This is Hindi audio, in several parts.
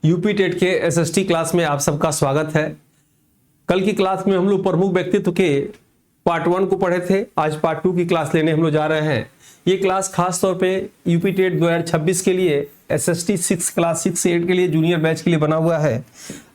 यूपी टेट के एसएसटी क्लास में आप सबका स्वागत है। कल की क्लास में हम लोग प्रमुख व्यक्तित्व के पार्ट 1 को पढ़े थे। आज पार्ट 2 की क्लास लेने हम लोग जा रहे हैं। ये क्लास खास तौर पे यूपी टेट 2026 के लिए एसएसटी 6 क्लास 6 से 8 के लिए जूनियर बैच के लिए बना हुआ है।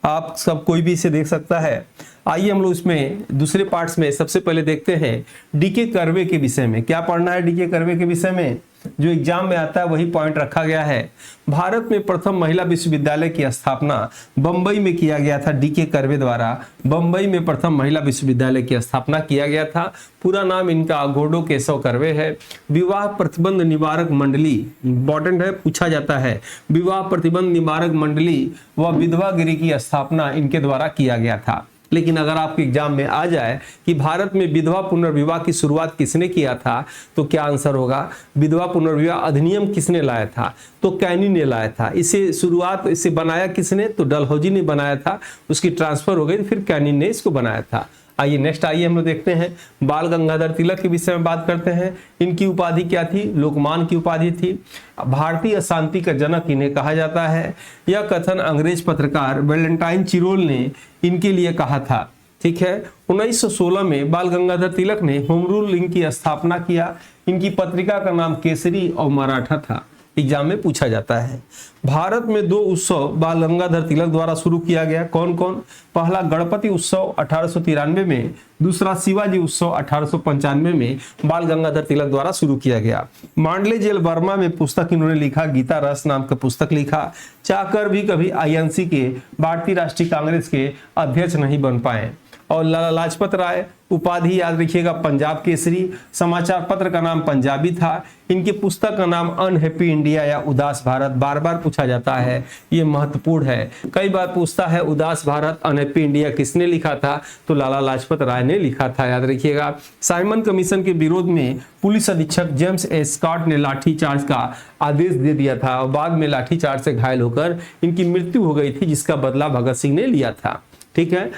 आप सब कोई भी इसे देख सकता है। आइए हम लोग इसमें दूसरे पार्ट्स में सबसे पहले देखते हैं डीके कर्वे के विषय में। क्या पढ़ना है डीके कर्वे के विषय में? जो एग्जाम में आता है वही पॉइंट रखा गया है। भारत में प्रथम महिला विश्वविद्यालय की स्थापना बंबई में किया गया था। डीके कर्वे द्वारा बंबई में प्रथम महिला विश्वविद्यालय की स्थापना किया गया था। पूरा नाम इनका गोडो केशव कर्वे है। विवाह प्रतिबंध निवारक मंडली, इंपॉर्टेंट है, पूछा जाता है। विवाह प्रतिबंध निवारक मंडली व विधवागिरी की स्थापना इनके द्वारा किया गया था। लेकिन अगर आपके एग्जाम में आ जाए कि भारत में विधवा पुनर्विवाह की शुरुआत किसने किया था, तो क्या आंसर होगा? विधवा पुनर्विवाह अधिनियम किसने लाया था? तो कैनी ने लाया था। इसे बनाया किसने? तो डलहौजी ने बनाया था। उसकी ट्रांसफर हो गई, फिर कैनी ने इसको बनाया था। आइए नेक्स्ट हम लोग देखते हैं बाल गंगाधर तिलक के विषय में बात करते हैं। इनकी उपाधि क्या थी? लोकमान की उपाधि थी। भारतीय शांति का जनक इन्हें कहा जाता है। यह कथन अंग्रेज पत्रकार वैलेंटाइन चिरोल ने इनके लिए कहा था। ठीक है। 1916 में बाल गंगाधर तिलक ने होम रूल लीग की स्थापना किया। इनकी पत्रिका का नाम केसरी और मराठा था। एग्जाम में पूछा जाता है। भारत में 2 उत्सव बाल गंगाधर तिलक द्वारा शुरू किया गया। कौन कौन? पहला गणपति उत्सव 1893 में, दूसरा शिवाजी उत्सव 1895 में बाल गंगाधर तिलक द्वारा शुरू किया गया। मांडले जेल वर्मा में पुस्तक इन्होंने लिखा, गीता रस नाम का पुस्तक लिखा। चाहकर भी कभी आईएनसी के, भारतीय राष्ट्रीय कांग्रेस के अध्यक्ष नहीं बन पाए। और लाला लाजपत राय उपाधि याद रखिएगा, पंजाब केसरी। समाचार पत्र का नाम पंजाबी था। इनकी पुस्तक का नाम अनहैप्पी इंडिया या उदास भारत। बार बार पूछा जाता है, ये महत्वपूर्ण है। कई बार पूछता है उदास भारत अनहैप्पी इंडिया किसने लिखा था? तो लाला लाजपत राय ने लिखा था, याद रखिएगा। साइमन कमीशन के विरोध में पुलिस अधीक्षक जेम्स ए स्कॉट ने लाठीचार्ज का आदेश दे दिया था और बाद में लाठीचार्ज से घायल होकर इनकी मृत्यु हो गई थी, जिसका बदला भगत सिंह ने लिया था। ठीक है।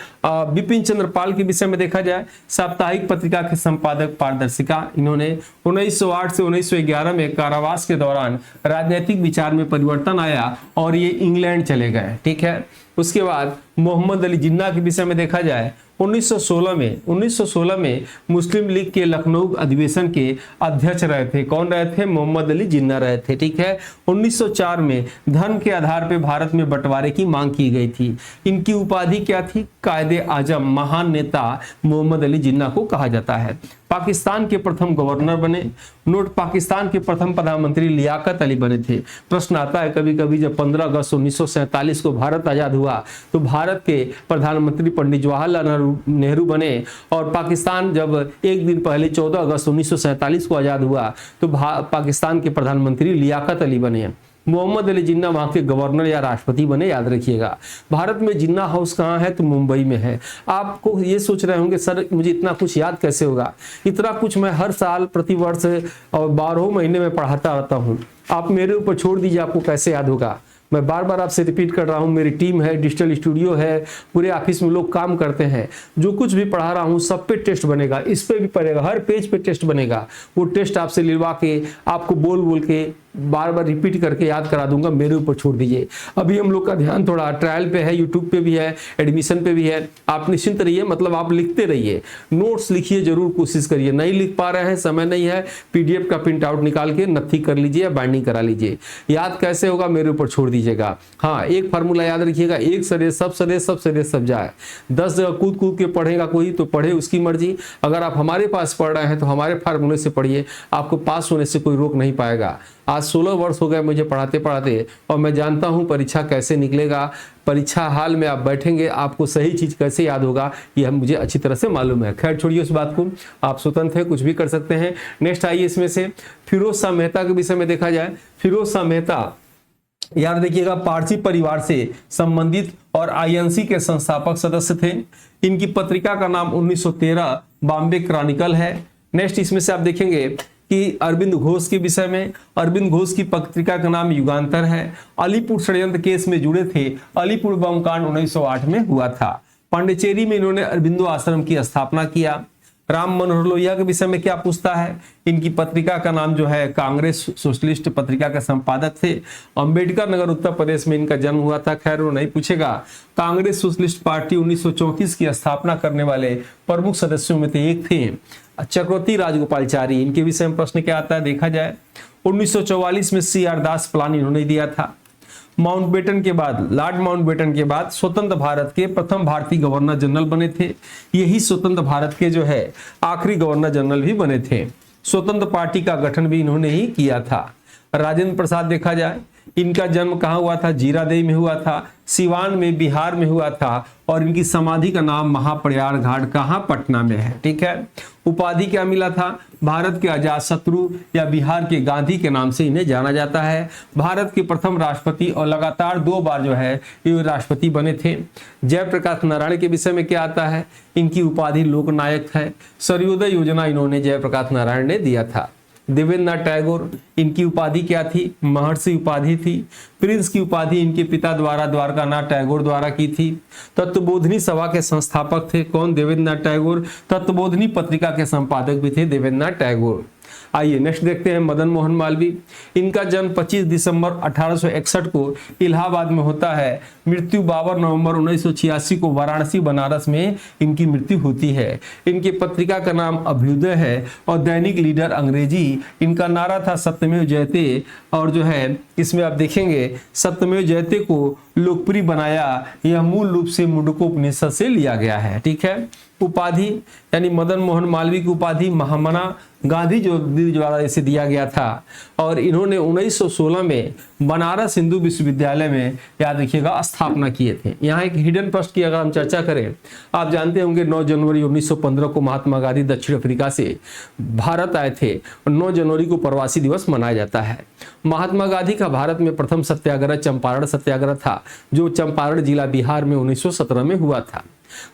बिपिन चंद्र पाल के विषय में देखा जाए, साप्ताहिक पत्रिका के संपादक, पारदर्शिका। इन्होंने 1908 से 1911 में कारावास के दौरान राजनीतिक विचार में परिवर्तन आया और ये इंग्लैंड चले गए। ठीक है। उसके बाद मोहम्मद अली जिन्ना के विषय में देखा जाए, 1916 में मुस्लिम लीग के लखनऊ अधिवेशन के अध्यक्ष रहे थे। कौन रहे थे? मोहम्मद अली जिन्ना रहे थे। ठीक है। 1904 में धर्म के आधार पर भारत में बंटवारे की मांग की गई थी। इनकी उपाधि क्या थी? कायदे आजम। महान नेता मोहम्मद अली जिन्ना को कहा जाता है। पाकिस्तान के प्रथम गवर्नर बने। नोट, पाकिस्तान के प्रथम प्रधानमंत्री लियाकत अली बने थे। प्रश्न आता है कभी कभी, जब 15 अगस्त 1947 को भारत आजाद हुआ तो भारत के प्रधानमंत्री पंडित जवाहरलाल नेहरू बने, और पाकिस्तान जब एक दिन पहले 14 अगस्त 1947 को आजाद हुआ तो पाकिस्तान के प्रधानमंत्री लियाकत अली बने। मोहम्मद अली जिन्ना वहां के गवर्नर या राष्ट्रपति बने, याद रखिएगा। भारत में जिन्ना हाउस कहाँ है? तो मुंबई में है। आपको ये सोच रहे होंगे सर मुझे इतना कुछ याद कैसे होगा? इतना कुछ मैं हर साल, प्रतिवर्ष और 12 महीने में पढ़ाता रहता हूँ। आप मेरे ऊपर छोड़ दीजिए, आपको कैसे याद होगा? मैं बार बार आपसे रिपीट कर रहा हूँ, मेरी टीम है, डिजिटल स्टूडियो है, पूरे ऑफिस में लोग काम करते हैं। जो कुछ भी पढ़ा रहा हूँ सब पे टेस्ट बनेगा, इस पे भी पड़ेगा, हर पेज पे टेस्ट बनेगा। वो टेस्ट आपसे लिलवा के, आपको बोल बोल के, बार बार रिपीट करके याद करा दूंगा। मेरे ऊपर छोड़ दीजिए। अभी हम लोग का ध्यान थोड़ा ट्रायल पे है, यूट्यूब पे भी है, एडमिशन पे भी है। आप निश्चिंत रहिए, मतलब आप लिखते रहिए, नोट्स लिखिए, जरूर कोशिश करिए। नहीं लिख पा रहे हैं, समय नहीं है, पीडीएफ का प्रिंट आउट निकाल के नथी कर लीजिए या बाइंडिंग करा लीजिए। याद कैसे होगा? मेरे ऊपर छोड़ दीजिएगा। हाँ, एक फार्मूला याद रखिएगा, एक सरे सब सरे, सब सरे सब जाए। 10 जगह कूद कूद के पढ़ेगा कोई तो पढ़े, उसकी मर्जी। अगर आप हमारे पास पढ़ रहे हैं तो हमारे फार्मूले से पढ़िए, आपको पास होने से कोई रोक नहीं पाएगा। आज 16 वर्ष हो गए मुझे पढ़ाते पढ़ाते, और मैं जानता हूं परीक्षा कैसे निकलेगा। परीक्षा हाल में आप बैठेंगे, आपको सही चीज कैसे याद होगा ये मुझे अच्छी तरह से मालूम है। खैर छोड़िए उस बात को, आप स्वतंत्र हैं, कुछ भी कर सकते हैं। नेक्स्ट आइए इसमें से फिरोज शाह मेहता के विषय में देखा जाए। फिरोज शाह मेहता याद देखिएगा, पारसी परिवार से संबंधित और आईएनसी के संस्थापक सदस्य थे। इनकी पत्रिका का नाम 1913 बॉम्बे क्रॉनिकल है। नेक्स्ट इसमें से आप देखेंगे कि अरविंद घोष के विषय में, अरविंद घोष की पत्रिका का नाम युगांतर है। अलीपुर षड्यंत्र केस में जुड़े थे। अलीपुर बम कांड 1908 में हुआ था। पांडिचेरी में इन्होंने अरविंदो आश्रम की स्थापना किया। राम मनोहर लोहिया के विषय में क्या पूछता है, इनकी पत्रिका का नाम जो है कांग्रेस सोशलिस्ट पत्रिका के संपादक थे। अंबेडकर नगर उत्तर प्रदेश में इनका जन्म हुआ था, खैर वो नहीं पूछेगा। कांग्रेस सोशलिस्ट पार्टी 1934 की स्थापना करने वाले प्रमुख सदस्यों में से एक थे। चक्रवर्ती राजगोपालचारी, इनके विषय में प्रश्न क्या आता है देखा जाए। 1944 में CR दास प्लान इन्होंने दिया था। माउंटबेटन के बाद, लॉर्ड माउंटबेटन के बाद स्वतंत्र भारत के प्रथम भारतीय गवर्नर जनरल बने थे। यही स्वतंत्र भारत के जो है आखिरी गवर्नर जनरल भी बने थे। स्वतंत्र पार्टी का गठन भी इन्होंने ही किया था। राजेंद्र प्रसाद देखा जाए, इनका जन्म कहाँ हुआ था, जीरादेई में हुआ था, सिवान में बिहार में हुआ था, और इनकी समाधि का नाम महाप्रयाग घाट कहाँ, पटना में है। ठीक है, उपाधि क्या मिला था, भारत के अजात शत्रु या बिहार के गांधी के नाम से इन्हें जाना जाता है। भारत के प्रथम राष्ट्रपति और लगातार 2 बार जो है ये राष्ट्रपति बने थे। जयप्रकाश नारायण के विषय में क्या आता है, इनकी उपाधि लोकनायक है। सर्वोदय योजना इन्होंने जयप्रकाश नारायण ने दिया था। देवेंद्रनाथ टैगोर, इनकी उपाधि क्या थी, महर्षि उपाधि थी। प्रिंस की उपाधि इनके पिता द्वारा द्वारकानाथ टैगोर द्वारा की थी। तत्वबोधिनी सभा के संस्थापक थे कौन, देवेंद्रनाथ टैगोर। तत्वबोधिनी पत्रिका के संपादक भी थे देवेंद्रनाथ टैगोर। आइए नेक्स्ट देखते हैं मदन मोहन मालवीय। इनका जन्म 25 दिसंबर 1861 को इलाहाबाद में होता है। मृत्यु 52 नवंबर 1986 को वाराणसी बनारस में इनकी मृत्यु होती है। इनकी पत्रिका का नाम अभ्युदय है और दैनिक लीडर अंग्रेजी। इनका नारा था सत्यमेव जयते, और जो है इसमें आप देखेंगे सत्यमेव जयते को लोकप्रिय बनाया, यह मूल रूप से मुंडकोपनिषद से लिया गया है। ठीक है, उपाधि यानी मदन मोहन मालवीय की उपाधि महामना गांधी जो द्वारा इसे दिया गया था, और इन्होंने 1916 में बनारस हिंदू विश्वविद्यालय में याद रखिएगा स्थापना किए थे। यहाँ एक हिडन प्रश्न की अगर हम चर्चा करें, आप जानते होंगे 9 जनवरी 1915 को महात्मा गांधी दक्षिण अफ्रीका से भारत आए थे और 9 जनवरी को प्रवासी दिवस मनाया जाता है। महात्मा गांधी का भारत में प्रथम सत्याग्रह चंपारण सत्याग्रह था, जो चंपारण जिला बिहार में 1917 में हुआ था।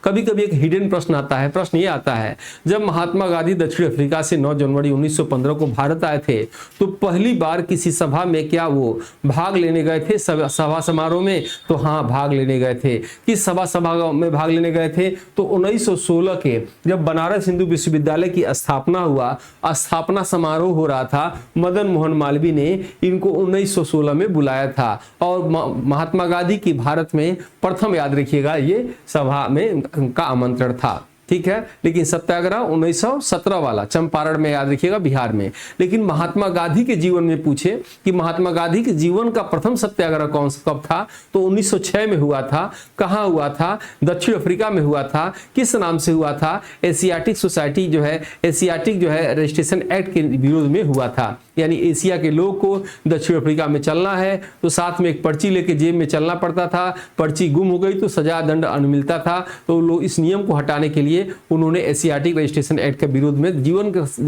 कभी कभी एक हिडन प्रश्न आता है, प्रश्न ये आता है, जब महात्मा गांधी दक्षिण अफ्रीका से 9 जनवरी 1915 को भारत आए थे तो पहली बार किसी सभा में क्या वो भाग लेने गए थे, सभा समारोह में? तो हाँ, भाग लेने गए थे। किस सभा में भाग लेने गए थे? तो 1916 के जब बनारस हिंदू विश्वविद्यालय की स्थापना हुआ, स्थापना समारोह हो रहा था, मदन मोहन मालवीय ने इनको 1916 में बुलाया था और महात्मा गांधी की भारत में प्रथम, याद रखिएगा, ये सभा में का आमंत्रण था। ठीक है, लेकिन सत्याग्रह 1917 वाला चंपारण में, याद रखिएगा, बिहार में। लेकिन महात्मा गांधी के जीवन में पूछे कि महात्मा गांधी के जीवन का प्रथम सत्याग्रह कब था, तो 1906 में हुआ था। कहाँ हुआ था? दक्षिण अफ्रीका में हुआ था। किस नाम से हुआ था? एशियाटिक सोसाइटी जो है, एशियाटिक जो है रजिस्ट्रेशन एक्ट के विरोध में हुआ था। यानी एशिया के लोग को दक्षिण अफ्रीका में चलना है तो साथ में एक पर्ची लेके जेब में चलना पड़ता था। पर्ची गुम हो गई तो सजा दंड मिलता था। तो लोग इस नियम को हटाने के लिए उन्होंने एशियाटिक रजिस्ट्रेशन एक्ट के विरोध में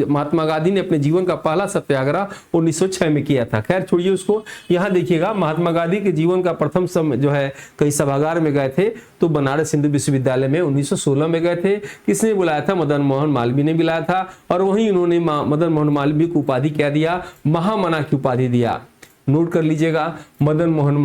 महात्मा गांधी ने अपने जीवन का पहला सत्याग्रह 1906 में किया था। खैर छोड़िए उसको। यहाँ देखिएगा महात्मा गांधी के जीवन का प्रथम जो है कई सभागार में गए थे, तो बनारस हिंदू विश्वविद्यालय में 1916 में गए थे। किसने बुलाया था? मदन मोहन मालवीय ने बुलाया था। और वहीं उन्होंने मदन मोहन मालवीय को उपाधि क्या दिया? महामना की उपाधि दिया। नोट कर लीजिएगा, मदन मोहन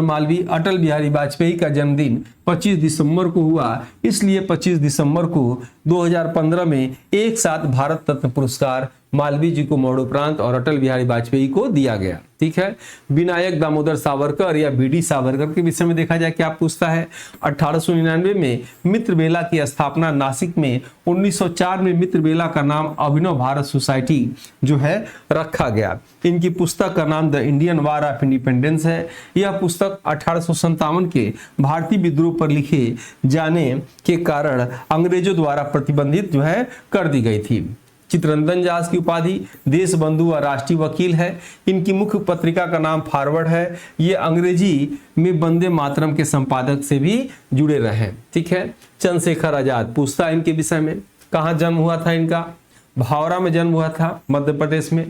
मालवीय अटल बिहारी वाजपेयी का जन्मदिन 25 दिसंबर को हुआ, इसलिए 25 दिसंबर को 2015 में एक साथ भारत रत्न पुरस्कार मालवीय जी को मरणोपरांत और अटल बिहारी वाजपेयी को दिया गया। ठीक है, विनायक दामोदर सावरकर या बीडी सावरकर के विषय में देखा जाए क्या पूछता है। 1899 में मित्रबेला की स्थापना नासिक में, 1904 में मित्रबेला का नाम अभिनव भारत सोसाइटी जो है रखा गया। इनकी पुस्तक का नाम the Indian war of independence है। यह पुस्तक 1857 के भारतीय विद्रोह पर लिखे जाने के कारण अंग्रेजों द्वारा प्रतिबंधित जो है कर दी गई थी। चित्तरंजन दास की उपाधि देश बंधु और राष्ट्रीय वकील है। इनकी मुख्य पत्रिका का नाम फॉरवर्ड है। ये अंग्रेजी में वंदे मातरम के संपादक से भी जुड़े रहे। ठीक है, चंद्रशेखर आजाद पूछता है इनके विषय में। कहाँ जन्म हुआ था इनका? भावरा में जन्म हुआ था, मध्य प्रदेश में।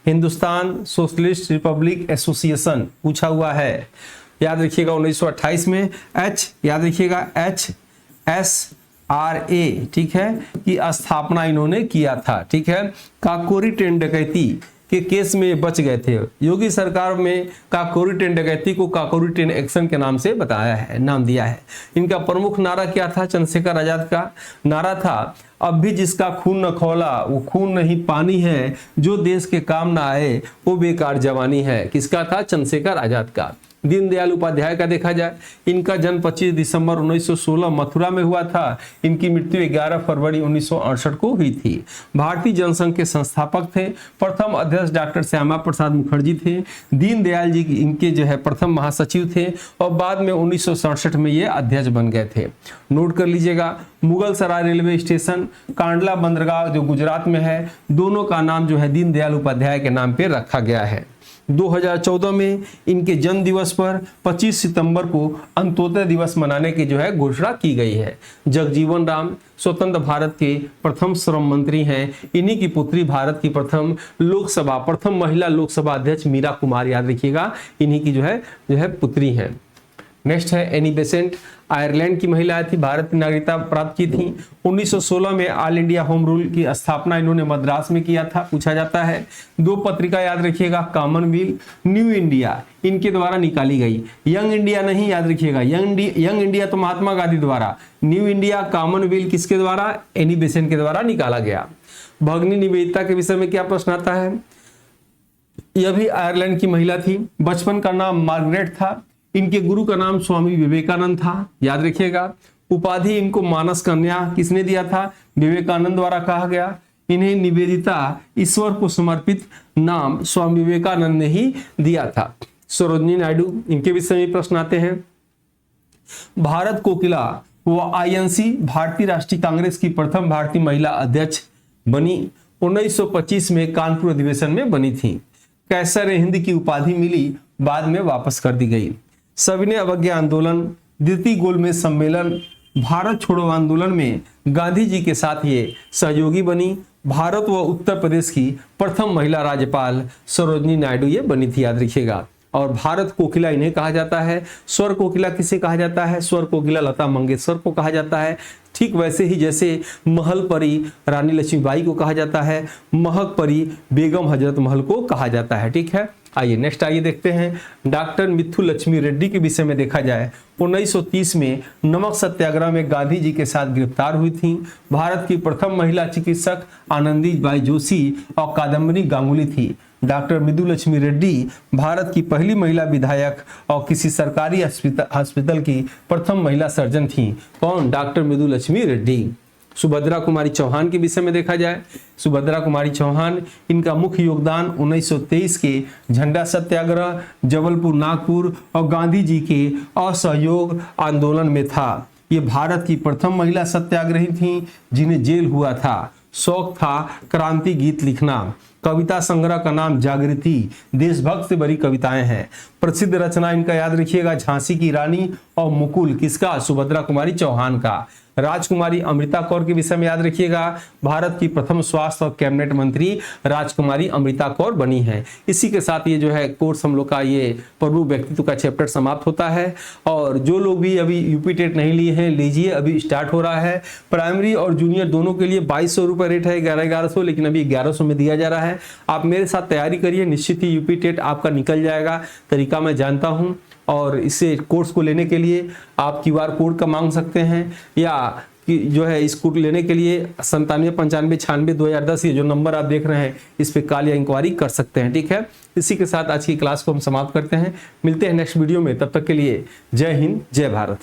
हिंदुस्तान सोशलिस्ट रिपब्लिक एसोसिएशन पूछा हुआ है, याद रखिएगा 1928 में। याद रखिएगा HSRA, ठीक है, की स्थापना इन्होंने किया था। ठीक है, काकोरी ट्रेन डकैती के केस में बच गए थे। योगी सरकार में काकोरी ट्रेन डकैती को काकोरी ट्रेन एक्शन के नाम से बताया है, नाम दिया है। इनका प्रमुख नारा क्या था? चंद्रशेखर आजाद का नारा था, अब भी जिसका खून न खौला वो खून नहीं पानी है, जो देश के काम ना आए वो बेकार जवानी है। किसका था? चंद्रशेखर आजाद का। दीनदयाल उपाध्याय का देखा जाए, इनका जन्म 25 दिसंबर 1916 मथुरा में हुआ था। इनकी मृत्यु 11 फरवरी 1968 को हुई थी। भारतीय जनसंघ के संस्थापक थे। प्रथम अध्यक्ष डॉक्टर श्यामा प्रसाद मुखर्जी थे। दीनदयाल जी इनके जो है प्रथम महासचिव थे और बाद में 1967 में ये अध्यक्ष बन गए थे। नोट कर लीजिएगा, मुगल सराय रेलवे स्टेशन, कांडला बंदरगाह जो गुजरात में है, दोनों का नाम जो है दीनदयाल उपाध्याय के नाम पे रखा गया है। 2014 में इनके जन्म दिवस पर 25 सितंबर को अंत्योदय दिवस मनाने की जो है घोषणा की गई है। जगजीवन राम स्वतंत्र भारत के प्रथम श्रम मंत्री हैं। इन्हीं की पुत्री भारत की प्रथम महिला लोकसभा अध्यक्ष मीरा कुमार, याद रखिएगा, इन्हीं की जो है पुत्री हैं। नेक्स्ट है एनी बेसेंट, आयरलैंड की महिला थी, भारत की नागरिकता प्राप्त की थी। 1916 में ऑल इंडिया होम रूल की स्थापना इन्होंने मद्रास में किया था, पूछा जाता है। 2 पत्रिका याद रखिएगा, कॉमनवेल्थ, न्यू इंडिया इनके द्वारा निकाली गई। यंग इंडिया नहीं, याद रखिएगा, यंग इंडिया तो महात्मा गांधी द्वारा, न्यू इंडिया कॉमनवेल्थ किसके द्वारा? एनी बेसेंट के द्वारा निकाला गया। भगिनी निवेदिता के विषय में क्या प्रश्न आता है? यह भी आयरलैंड की महिला थी। बचपन का नाम मार्गरेट था। इनके गुरु का नाम स्वामी विवेकानंद था, याद रखिएगा। उपाधि इनको मानस कन्या किसने दिया था? विवेकानंद द्वारा कहा गया। इन्हें निवेदिता ईश्वर को समर्पित नाम स्वामी विवेकानंद ने ही दिया था। सरोजिनी नायडू, इनके विषय में प्रश्न आते हैं। भारत कोकिला वो आईएनसी भारतीय राष्ट्रीय कांग्रेस की प्रथम भारतीय महिला अध्यक्ष बनी। 1925 में कानपुर अधिवेशन में बनी थी। कैसर हिंद की उपाधि मिली, बाद में वापस कर दी गई। सविनय अवज्ञा आंदोलन, द्वितीय गोलमेज सम्मेलन, भारत छोड़ो आंदोलन में गांधी जी के साथ ये सहयोगी बनी। भारत व उत्तर प्रदेश की प्रथम महिला राज्यपाल सरोजिनी नायडू ये बनी थी, याद रखिएगा। और भारत कोकिला इन्हें कहा जाता है। स्वर कोकिला किसे कहा जाता है? स्वर कोकिला लता मंगेशकर को कहा जाता है। ठीक वैसे ही जैसे महल परी रानी लक्ष्मीबाई को कहा जाता है, महक परी बेगम हजरत महल को कहा जाता है। ठीक है, आइए नेक्स्ट आइए देखते हैं डॉक्टर मित्थु लक्ष्मी रेड्डी के विषय में। देखा जाए 1930 में नमक सत्याग्रह में गांधी जी के साथ गिरफ्तार हुई थी। भारत की प्रथम महिला चिकित्सक आनंदीबाई जोशी और कादम्बरी गांगुली थी। डॉक्टर मित्थु लक्ष्मी रेड्डी भारत की पहली महिला विधायक और किसी सरकारी हॉस्पिटल की प्रथम महिला सर्जन थी। कौन? डॉक्टर मित्थु लक्ष्मी रेड्डी। सुभद्रा कुमारी चौहान के विषय में देखा जाए, सुभद्रा कुमारी चौहान, इनका मुख्य योगदान 1923 के झंडा सत्याग्रह, जबलपुर नागपुर और गांधी जी के असहयोग आंदोलन में था। ये भारत की प्रथम महिला सत्याग्रही थी जिन्हें जेल हुआ था। शौक था क्रांति गीत लिखना। कविता संग्रह का नाम जागृति, देशभक्त से बड़ी कविताएं हैं। प्रसिद्ध रचना इनका याद रखिएगा, झांसी की रानी और मुकुल, किसका? सुभद्रा कुमारी चौहान का। राजकुमारी अमृता कौर के विषय में याद रखिएगा, भारत की प्रथम स्वास्थ्य और कैबिनेट मंत्री राजकुमारी अमृता कौर बनी है। इसी के साथ ये जो है कोर्स हम लोग का ये प्रमुख व्यक्तित्व का चैप्टर समाप्त होता है। और जो लोग भी अभी यूपी टेट नहीं लिए हैं, लीजिए, अभी स्टार्ट हो रहा है। प्राइमरी और जूनियर दोनों के लिए 2200 रुपये रेट है, 1100, लेकिन अभी 1100 में दिया जा रहा है। आप मेरे साथ तैयारी करिए, निश्चित ही यूपी टेट आपका निकल जाएगा। तरीका मैं जानता हूँ। और इसे कोर्स को लेने के लिए आप QR कोड का मांग सकते हैं, या कि जो है इस कोर्स लेने के लिए 979596 2010 ये जो नंबर आप देख रहे हैं इस पे कॉल या इंक्वायरी कर सकते हैं। ठीक है, इसी के साथ आज की क्लास को हम समाप्त करते हैं। मिलते हैं नेक्स्ट वीडियो में, तब तक के लिए जय हिंद, जय भारत।